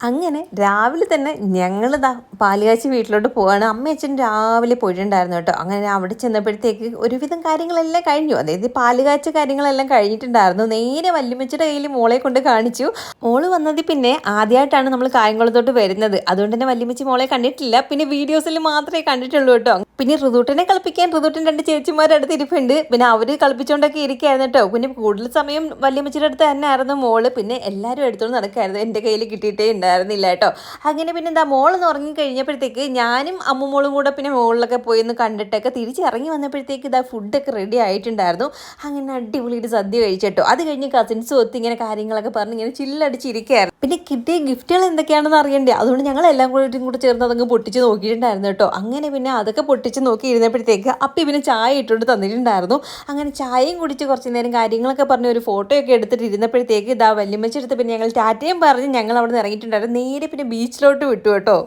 അങ്ങനെ രാവിലെ തന്നെ ഞങ്ങളിതാ പാലുകാച്ചി വീട്ടിലോട്ട് പോവാണ്. അമ്മയും അച്ഛനും രാവിലെ പോയിട്ടുണ്ടായിരുന്നു കേട്ടോ. അങ്ങനെ അവിടെ ചെന്നപ്പോഴത്തേക്ക് ഒരുവിധം കാര്യങ്ങളെല്ലാം കഴിഞ്ഞു. അതായത് പാലുകാച്ച കാര്യങ്ങളെല്ലാം കഴിഞ്ഞിട്ടുണ്ടായിരുന്നു. നേരെ വല്യമ്മച്ചിയുടെ കയ്യിൽ മോളെ കൊണ്ട് കാണിച്ചു. മോള് വന്നത് പിന്നെ ആദ്യമായിട്ടാണ് നമ്മൾ കായംകുളത്തോട്ട് വരുന്നത്. അതുകൊണ്ട് തന്നെ വല്യമ്മച്ചി മോളെ കണ്ടിട്ടില്ല. പിന്നെ വീഡിയോസിൽ മാത്രമേ കണ്ടിട്ടുള്ളൂ കേട്ടോ. പിന്നെ ഋതുട്ടനെ കളിപ്പിക്കാൻ ഋതുട്ടൻ 2 ചേച്ചിമാരുടെ അടുത്ത് ഇരിപ്പുണ്ട്. പിന്നെ അവർ കളിപ്പിച്ചുകൊണ്ടൊക്കെ ഇരിക്കുകയായിരുന്നു കേട്ടോ. പിന്നെ കൂടുതൽ സമയം വല്യമ്മച്ചിയുടെ അടുത്ത് തന്നെ ആയിരുന്നു മോള്. പിന്നെ എല്ലാവരും എടുത്തോണ്ട് നടക്കായിരുന്നു. എൻ്റെ കയ്യിൽ കിട്ടിയിട്ടേ ഉണ്ടായിരുന്നില്ല കേട്ടോ. അങ്ങനെ പിന്നെ എന്താ മോളൊന്ന് ഉറങ്ങി കഴിഞ്ഞപ്പോഴത്തേക്ക് ഞാനും അമ്മുമോളും കൂടെ പിന്നെ മുകളിലൊക്കെ പോയി ഒന്ന് കണ്ടിട്ടൊക്കെ തിരിച്ചിറങ്ങി വന്നപ്പോഴത്തേക്ക് ഇതാ ഫുഡൊക്കെ റെഡി ആയിട്ടുണ്ടായിരുന്നു. അങ്ങനെ അടിപൊളിയിട്ട് സദ്യ കഴിച്ചിട്ടോ. അത് കഴിഞ്ഞ് കസിൻസും ഒത്ത് ഇങ്ങനെ കാര്യങ്ങളൊക്കെ പറഞ്ഞ് ഇങ്ങനെ ചില്ലടിച്ചിരിക്കുകയായിരുന്നു. പിന്നെ കിട്ടിയ ഗിഫ്റ്റുകൾ എന്തൊക്കെയാണെന്ന് അറിയണ്ടേ. അതുകൊണ്ട് ഞങ്ങൾ എല്ലാം കൂടെ ചേർന്ന് അതങ്ങ് പൊട്ടിച്ച് നോക്കിയിട്ടുണ്ടായിരുന്നു കേട്ടോ. അങ്ങനെ പിന്നെ അതൊക്കെ പൊട്ടിച്ച് നോക്കി ഇരുന്നപ്പോഴത്തേക്ക് അപ്പി പിന്നെ ചായ ഇട്ടുകൊണ്ട് തന്നിട്ടുണ്ടായിരുന്നു. അങ്ങനെ ചായയും കുടിച്ച് കുറച്ച് നേരം കാര്യങ്ങളൊക്കെ പറഞ്ഞ് ഒരു ഫോട്ടോ ഒക്കെ എടുത്തിട്ട് ഇരുന്നപ്പോഴത്തേക്ക് ഇതാ വല്യമ്മച്ചെടുത്ത് പിന്നെ ഞങ്ങൾ ടാറ്റയും പറഞ്ഞ് ഞങ്ങൾ അവിടെ നിന്ന് ഇറങ്ങിയിട്ടുണ്ടായിരുന്നു. നേരെ പിന്നെ ബീച്ചിലോട്ട് വിട്ടു കേട്ടോ.